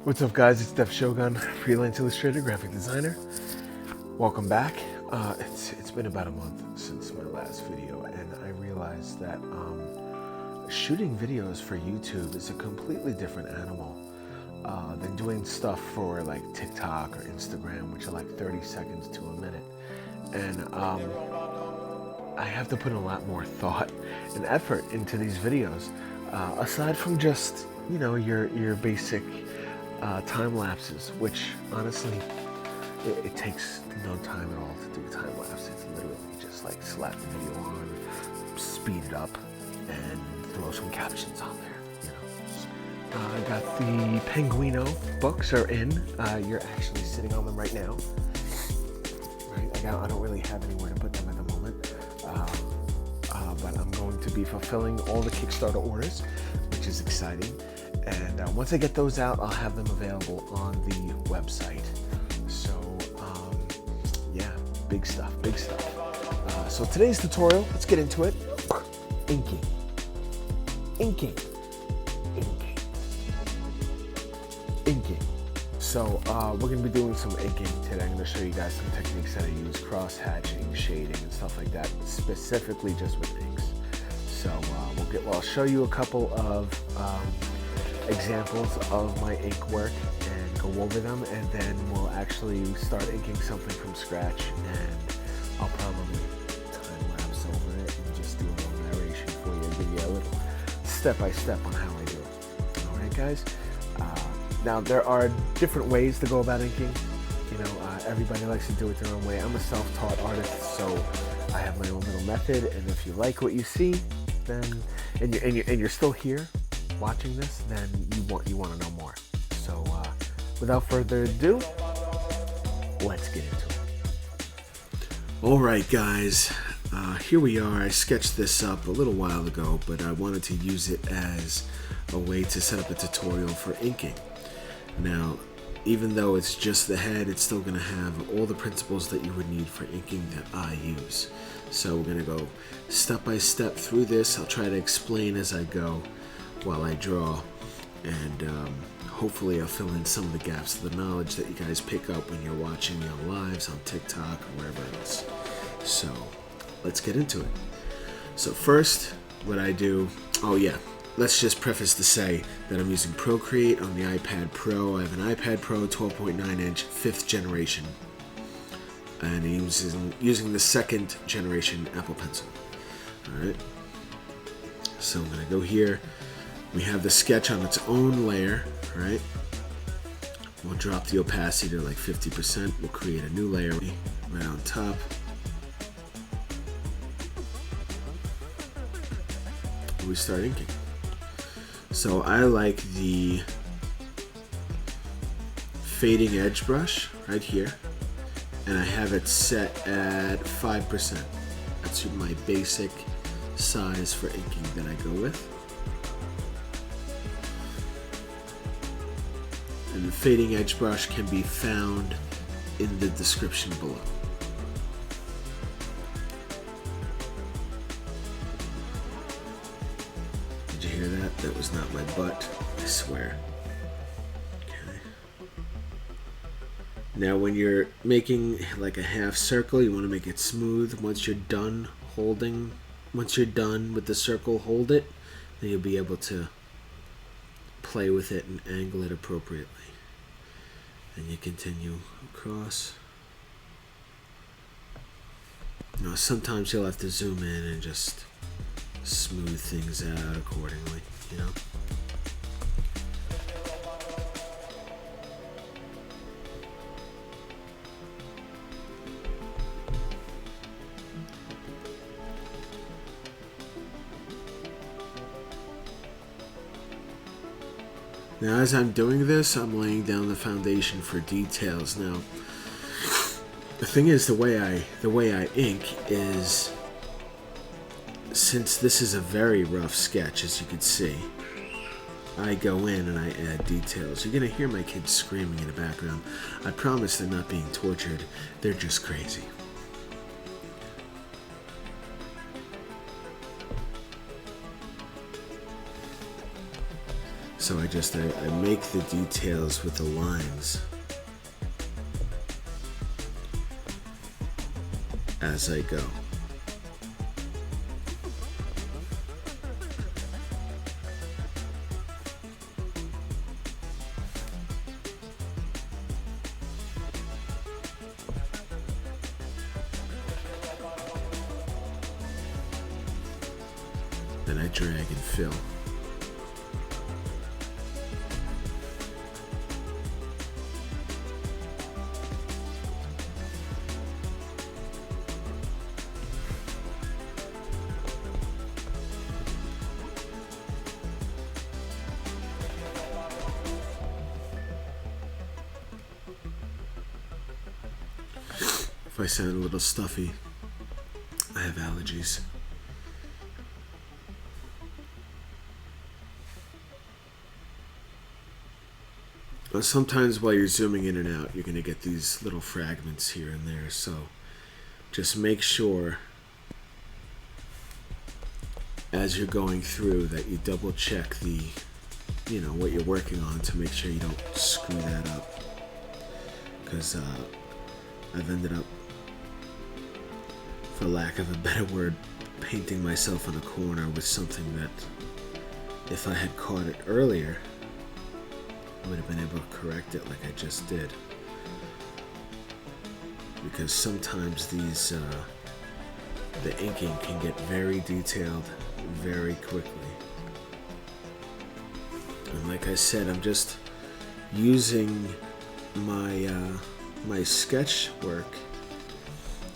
What's up, guys? It's Def Shogun, freelance illustrator, graphic designer. Welcome back. It's been about a month since my last video, and I realized that shooting videos for YouTube is a completely different animal than doing stuff for like TikTok or Instagram, which are like 30 seconds to a minute. And I have to put a lot more thought and effort into these videos, aside from just, you know, your basic time lapses, which honestly, it takes no time at all to do time lapse. It's literally just like slap the video on, speed it up, and throw some captions on there. You know, I got the Penguino books are in. You're actually sitting on them right now. Right? I don't really have anywhere to put them at the moment, but I'm going to be fulfilling all the Kickstarter orders, which is exciting. And once I get those out, I'll have them available on the website. So, yeah, big stuff, big stuff. So today's tutorial, let's get into it. Inking. Inking. Inking. Inking. So, we're going to be doing some inking today. I'm going to show you guys some techniques that I use, cross-hatching, shading, and stuff like that, specifically just with inks. So, I'll show you a couple of examples of my ink work and go over them, and then we'll actually start inking something from scratch, and I'll probably time lapse over it and just do a little narration for you, give you a little step-by-step on how I do it. Alright, guys? Now, there are different ways to go about inking. You know, everybody likes to do it their own way. I'm a self-taught artist, so I have my own little method, and if you like what you see, then and you're still here watching this, then you want to know more. So without further ado, let's get into it. All right, guys, here we are. I sketched this up a little while ago, but I wanted to use it as a way to set up a tutorial for inking. Now, even though it's just the head, it's still going to have all the principles that you would need for inking that I use. So we're going to go step by step through this. I'll try to explain as I go while I draw, and hopefully I'll fill in some of the gaps of the knowledge that you guys pick up when you're watching me on lives, on TikTok, or wherever else. So let's get into it. So first, what I do, let's just preface to say that I'm using Procreate on the iPad Pro. I have an iPad Pro 12.9 inch 5th generation, and I'm using the 2nd generation Apple Pencil. Alright, so I'm going to go here. We have the sketch on its own layer, right? We'll drop the opacity to like 50%. We'll create a new layer right on top. We start inking. So I like the fading edge brush right here, and I have it set at 5%. That's my basic size for inking that I go with. And the fading edge brush can be found in the description below. Did you hear that? That was not my butt, I swear. Okay. Now when you're making like a half circle, you want to make it smooth. Once you're done with the circle, hold it, then you'll be able to play with it and angle it appropriately. And you continue across. You know, sometimes you'll have to zoom in and just smooth things out accordingly, you know. Now, as I'm doing this, I'm laying down the foundation for details. Now, the thing is, the way I ink is, since this is a very rough sketch, as you can see, I go in and I add details. You're gonna hear my kids screaming in the background. I promise they're not being tortured. They're just crazy. So I make the details with the lines as I go. Then I drag and fill. If I sound a little stuffy, I have allergies. But sometimes while you're zooming in and out, you're going to get these little fragments here and there. So just make sure as you're going through that you double check the, what you're working on to make sure you don't screw that up. Because I've ended up, for lack of a better word, painting myself in a corner with something that, if I had caught it earlier, I would have been able to correct it like I just did. Because sometimes these, the inking can get very detailed very quickly. And like I said, I'm just using my my sketch work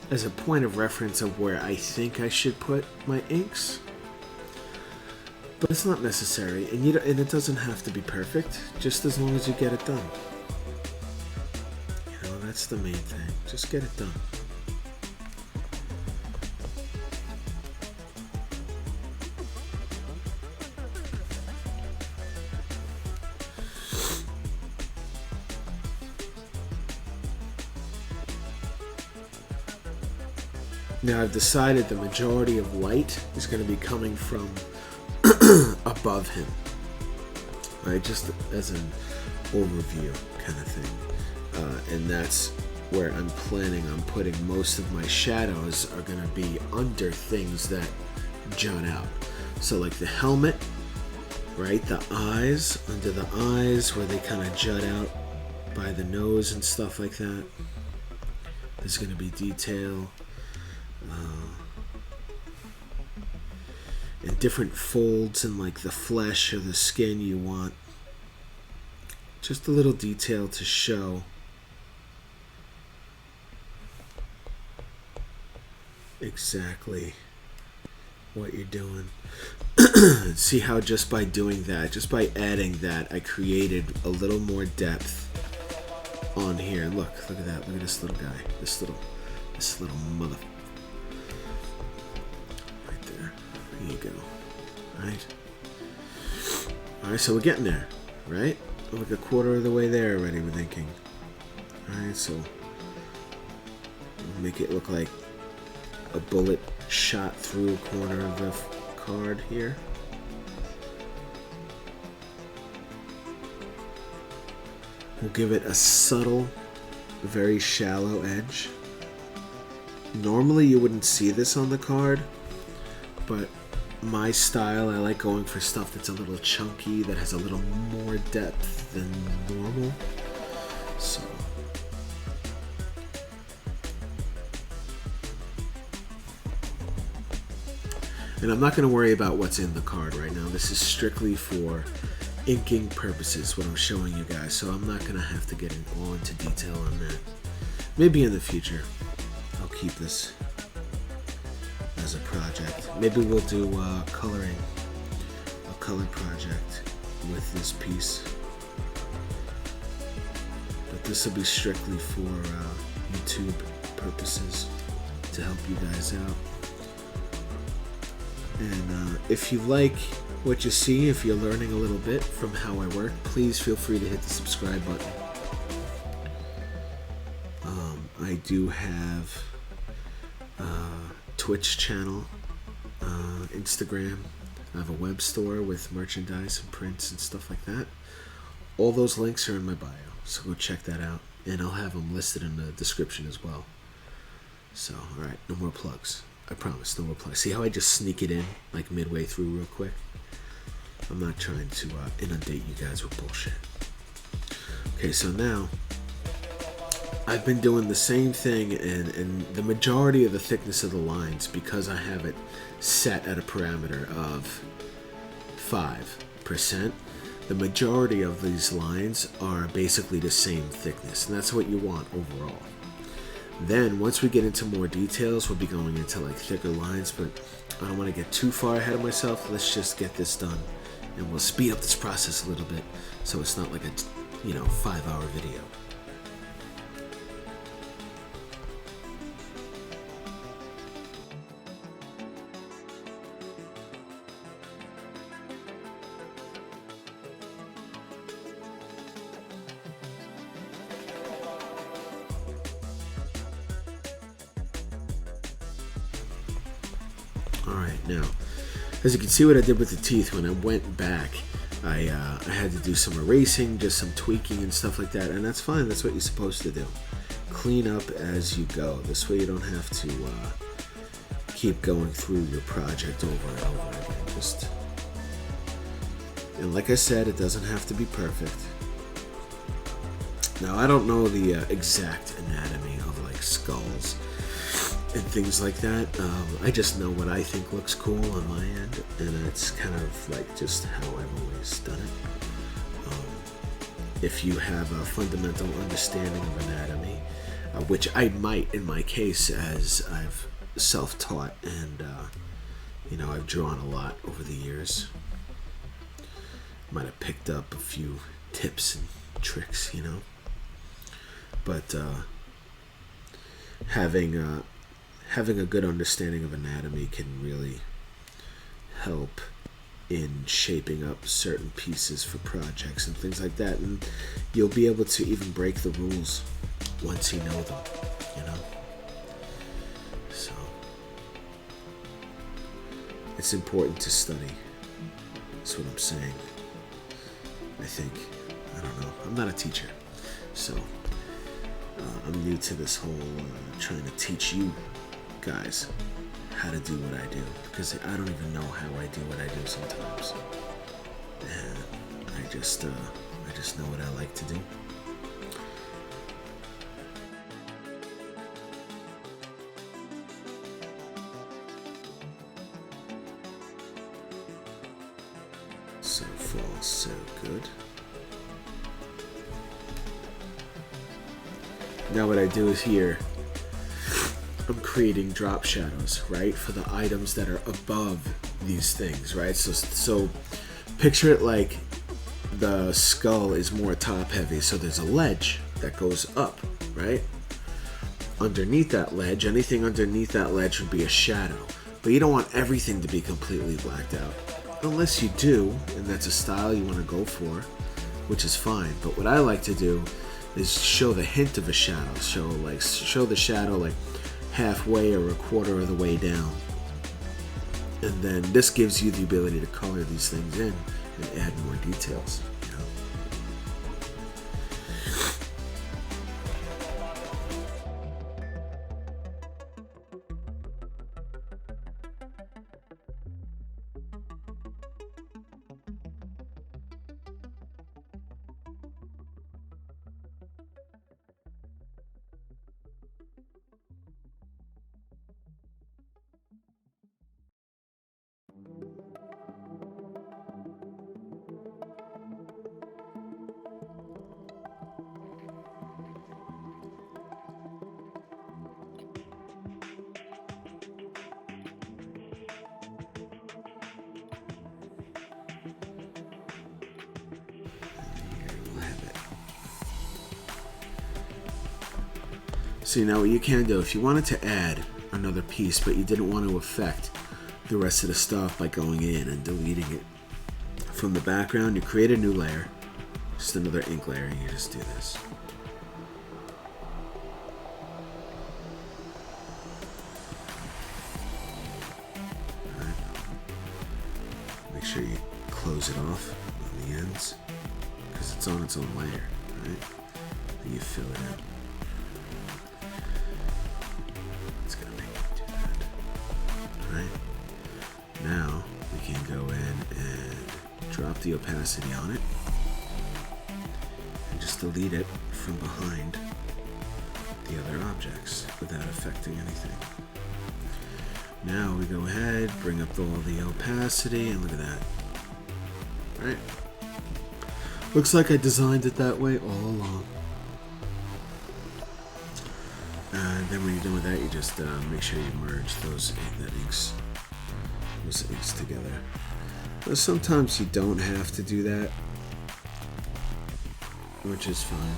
as a point of reference of where I think I should put my inks, but it's not necessary, and it doesn't have to be perfect, just as long as you get it done. That's the main thing. Just get it done. Now I've decided the majority of light is going to be coming from above him, right? Just as an overview kind of thing. And that's where I'm planning on putting most of my shadows are going to be under things that jut out. So like the helmet, right? The eyes, under the eyes where they kind of jut out by the nose and stuff like that. There's going to be detail. And different folds in like the flesh or the skin you want. Just a little detail to show exactly what you're doing. See how just by doing that, just by adding that, I created a little more depth on here. Look at that. Look at this little guy. This little mother. Right there. There you go. Alright, so we're getting there, right? We're like a quarter of the way there already with inking. Alright, so we'll make it look like a bullet shot through a corner of the card here. We'll give it a subtle, very shallow edge. Normally you wouldn't see this on the card, but my style, I like going for stuff that's a little chunky, that has a little more depth than normal. So and I'm not going to worry about what's in the card right now. This is strictly for inking purposes, what I'm showing you guys. So I'm not going to have to get all into detail on that. Maybe in the future, I'll keep this as a project. Maybe we'll do coloring, a color project with this piece. But this will be strictly for YouTube purposes to help you guys out. And if you like what you see, if you're learning a little bit from how I work, please feel free to hit the subscribe button. I do have a Twitch channel, Instagram. I have a web store with merchandise and prints and stuff like that. All those links are in my bio, so go check that out. And I'll have them listed in the description as well. So, alright, no more plugs. I promise, no more plugs. See how I just sneak it in, like midway through real quick? I'm not trying to inundate you guys with bullshit. Okay, so now, I've been doing the same thing, and the majority of the thickness of the lines, because I have it set at a parameter of 5%, the majority of these lines are basically the same thickness, and that's what you want overall. Then, once we get into more details, we'll be going into like thicker lines, but I don't want to get too far ahead of myself. Let's just get this done, and we'll speed up this process a little bit, so it's not like a 5-hour video. Alright, now, as you can see what I did with the teeth, when I went back, I had to do some erasing, just some tweaking and stuff like that, and that's fine, that's what you're supposed to do. Clean up as you go. This way you don't have to keep going through your project over and over again. And like I said, it doesn't have to be perfect. Now, I don't know the exact anatomy of like skulls and things like that. I just know what I think looks cool on my end, and it's kind of like just how I've always done it. If you have a fundamental understanding of anatomy, which I might in my case, as I've self-taught and I've drawn a lot over the years, might have picked up a few tips and tricks, but having a good understanding of anatomy can really help in shaping up certain pieces for projects and things like that, and you'll be able to even break the rules once you know them, So it's important to study. That's what I'm saying. I think. I don't know. I'm not a teacher, so I'm new to this whole trying to teach you guys how to do what I do, because I don't even know how I do what I do sometimes, and I just know what I like to do. So far, so good. Now what I do is here, I'm creating drop shadows, right, for the items that are above these things, right? So picture it like the skull is more top heavy, so there's a ledge that goes up, right? Underneath that ledge, anything underneath that ledge would be a shadow, but you don't want everything to be completely blacked out, unless you do, and that's a style you want to go for, which is fine. But what I like to do is show the hint of a shadow, show the shadow like halfway or a quarter of the way down, and then this gives you the ability to color these things in and add more details. See, now what you can do, if you wanted to add another piece but you didn't want to affect the rest of the stuff by going in and deleting it from the background, you create a new layer, just another ink layer, and you just do this. sure you close it off on the ends because it's on its own layer, right? Then you fill it in. It's gonna make me do that. Alright. Now we can go in and drop the opacity on it and just delete it from behind the other objects without affecting anything. Now we go ahead, bring up all the opacity, and look at that. Right? Looks like I designed it that way all along. And then when you're done with that, you just make sure you merge those inks together. But sometimes you don't have to do that, which is fine.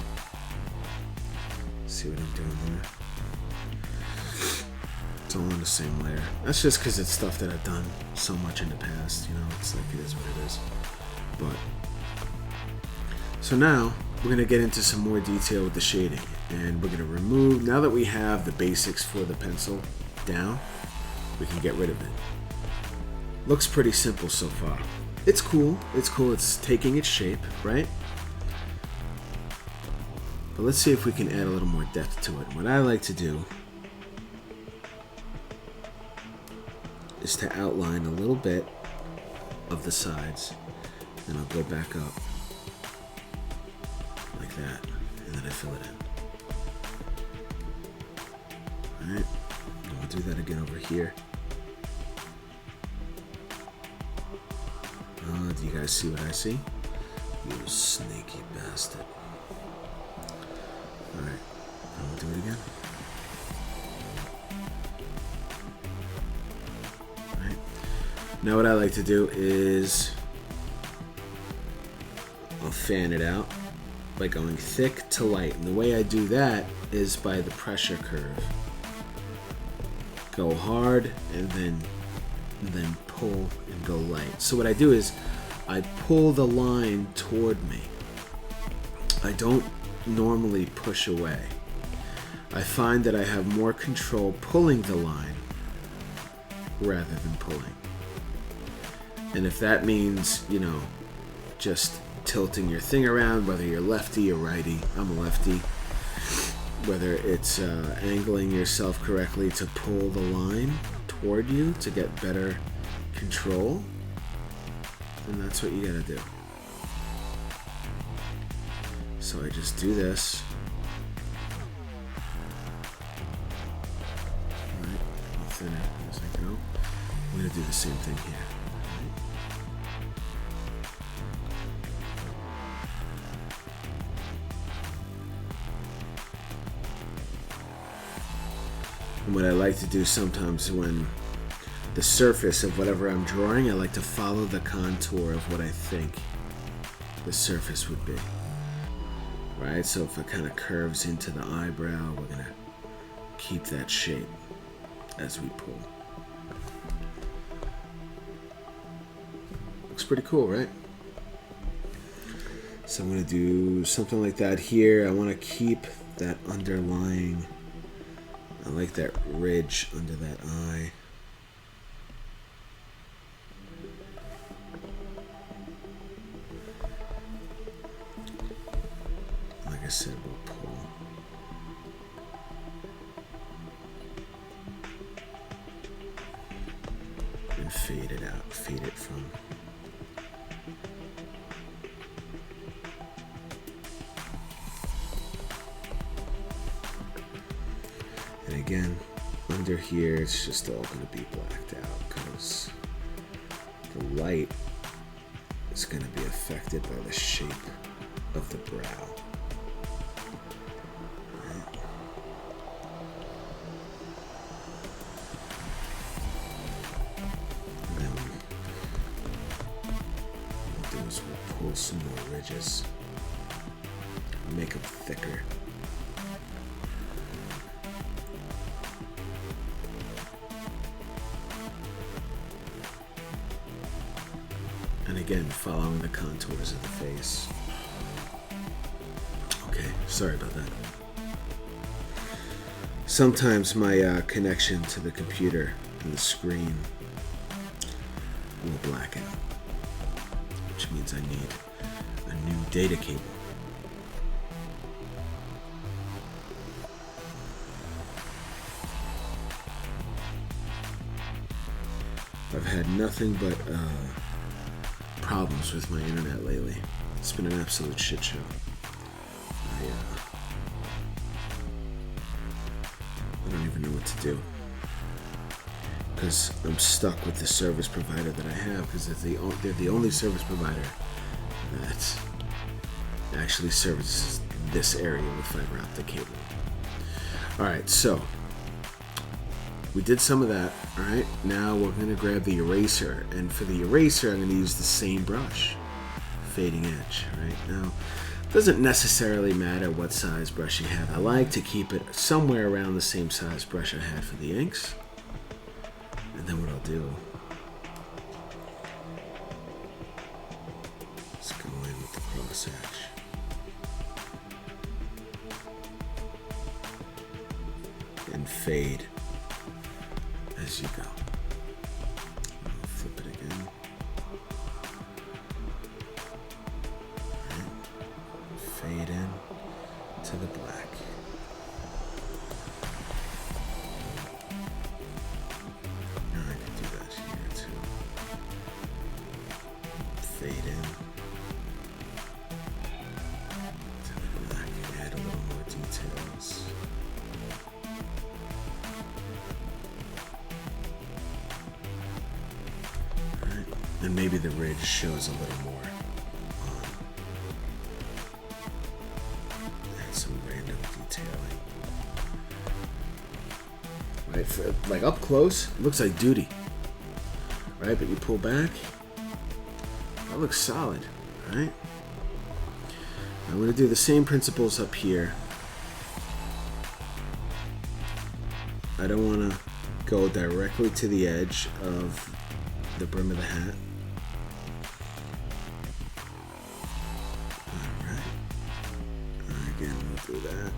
See what I'm doing there? It's all on the same layer. That's just because it's stuff that I've done so much in the past, you know, it's like it is what it is. But so now we're going to get into some more detail with the shading, and we're going to remove, now that we have the basics for the pencil down, we can get rid of it. Looks pretty simple so far. It's cool, it's taking its shape, right? But let's see if we can add a little more depth to it. What I like to do is to outline a little bit of the sides, and I'll go back up like that, and then I fill it in. Alright, and we'll do that again over here. Do you guys see what I see? You sneaky bastard. Alright, and we'll do it again. Alright. Now what I like to do is I'll fan it out by going thick to light. And the way I do that is by the pressure curve. Go hard and then pull and go light. So what I do is I pull the line toward me. I don't normally push away. I find that I have more control pulling the line rather than pulling. And if that means, you know, just tilting your thing around, whether you're lefty or righty, I'm a lefty, whether it's angling yourself correctly to pull the line toward you to get better control, then that's what you gotta do. So I just do this. Alright, I'll thin it as I go. I'm gonna do the same thing here. And what I like to do sometimes when the surface of whatever I'm drawing, I like to follow the contour of what I think the surface would be. Right? So if it kind of curves into the eyebrow, we're going to keep that shape as we pull. Looks pretty cool, right? So I'm going to do something like that here. I want to keep that underlying, I like that ridge under that eye. Like I said, we'll pull. And fade it out, fade it from. And again, under here, it's just all going to be blacked out because the light is going to be affected by the shape of the brow. Right. And then what we'll do is we'll pull some more ridges, make them thicker. And again, following the contours of the face. Okay, sorry about that. Sometimes my connection to the computer and the screen will black out. which means I need a new data cable. I've had nothing but problems with my internet lately. It's been an absolute shit show. I don't even know what to do, because I'm stuck with the service provider that I have, because they're the only service provider that actually services this area with fiber optic cable. Alright, so we did some of that. Alright, now we're going to grab the eraser, and for the eraser I'm going to use the same brush, fading edge. Right now, it doesn't necessarily matter what size brush you have. I like to keep it somewhere around the same size brush I had for the inks. And then what I'll do is go in with the cross hatch. And fade as you go. I'll flip it again. And fade in to the black. Now I can do that here too. Fade in to the black. Add a little more details. And maybe the ridge shows a little more. And some random detailing. Right, for, like up close, it looks like duty. Right, but you pull back, that looks solid. Right? I'm going to do the same principles up here. I don't want to go directly to the edge of the brim of the hat. Again, we'll do that.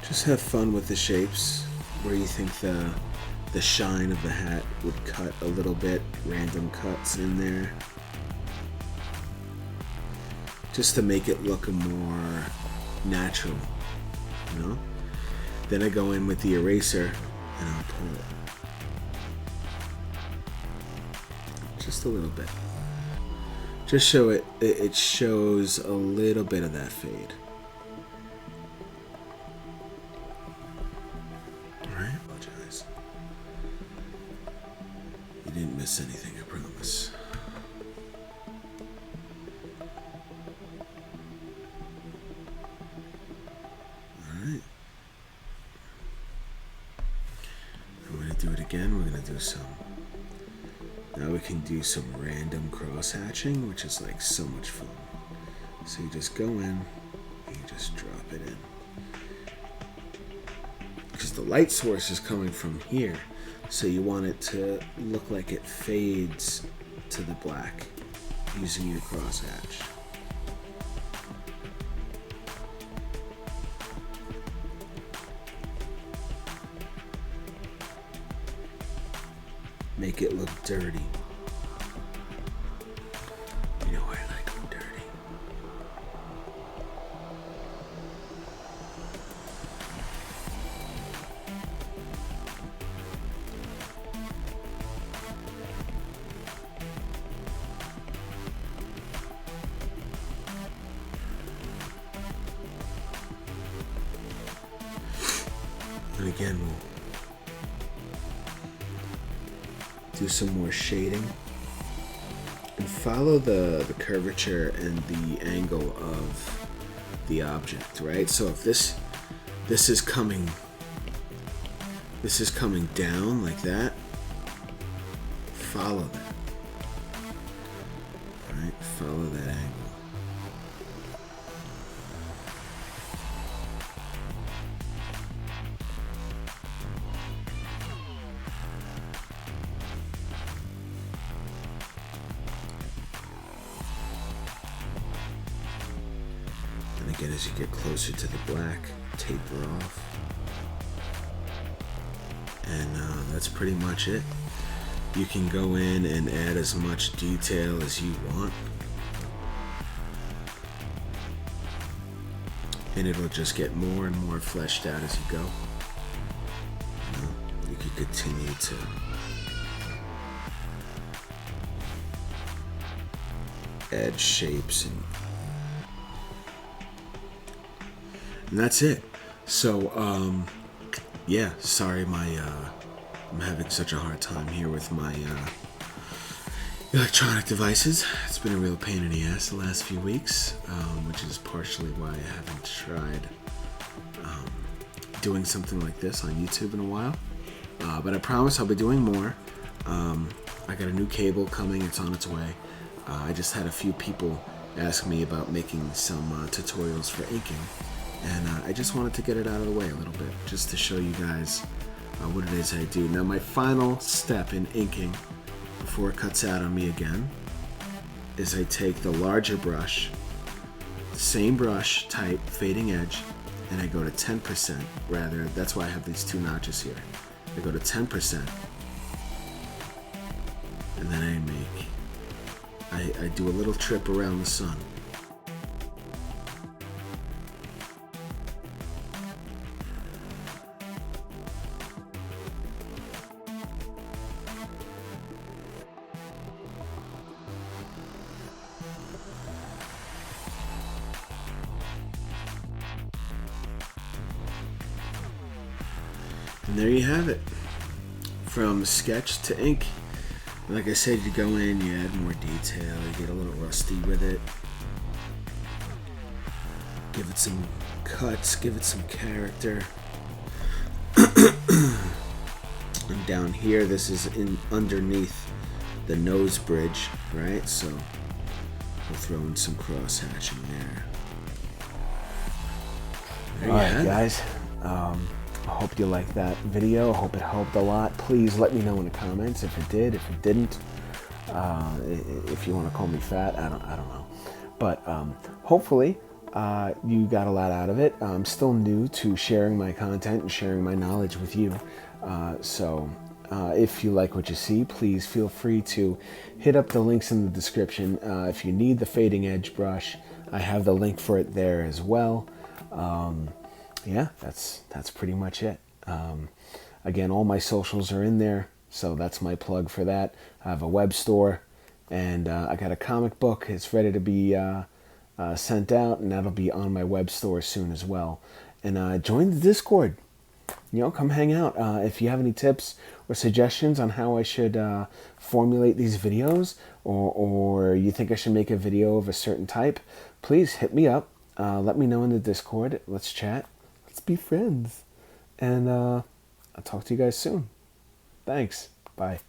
Just have fun with the shapes where you think the shine of the hat would cut a little bit. Random cuts in there, just to make it look more natural, you know? Then I go in with the eraser and I'll pull it just a little bit. Just show it shows a little bit of that fade. Alright, apologize. You didn't miss anything, I promise. Alright. I'm going to do it again. We're going to do some. Now we can do some random cross hatching, which is like so much fun. So you just go in, and you just drop it in. Because the light source is coming from here, so you want it to look like it fades to the black using your cross hatch. Make it look dirty. You know I like them dirty. And again, we'll do some more shading and follow the curvature and the angle of the object, right? So if this is coming down like that, follow that. Right? Follow that angle. Again, as you get closer to the black, taper off. And that's pretty much it. You can go in and add as much detail as you want, and it'll just get more and more fleshed out as you go. You can continue to add shapes, and that's it. So yeah, sorry, I'm having such a hard time here with my electronic devices. It's been a real pain in the ass the last few weeks, which is partially why I haven't tried doing something like this on YouTube in a while. But I promise I'll be doing more. I got a new cable coming. It's on its way. I just had a few people ask me about making some tutorials for inking, and I just wanted to get it out of the way a little bit, just to show you guys what it is I do. Now, my final step in inking, before it cuts out on me again, is I take the larger brush, same brush type, fading edge, and I go to 10%, rather, that's why I have these two notches here. I go to 10%, and then I do a little trip around the sun. And there you have it. From sketch to ink. Like I said, you go in, you add more detail, you get a little rusty with it. Give it some cuts, give it some character. And down here, this is underneath the nose bridge, right? So we'll throw in some cross hatching there. All right, guys. I hope you liked that video. I hope it helped a lot. Please let me know in the comments if it did, if it didn't. If you want to call me fat, I don't know. But hopefully you got a lot out of it. I'm still new to sharing my content and sharing my knowledge with you. So if you like what you see, please feel free to hit up the links in the description. If you need the fading edge brush, I have the link for it there as well. Yeah, that's pretty much it. Again, all my socials are in there, so that's my plug for that. I have a web store, and I got a comic book. It's ready to be sent out, and that'll be on my web store soon as well. And join the Discord. Come hang out. If you have any tips or suggestions on how I should formulate these videos, or you think I should make a video of a certain type, please hit me up. Let me know in the Discord. Let's chat. Let's be friends. And I'll talk to you guys soon. Thanks. Bye.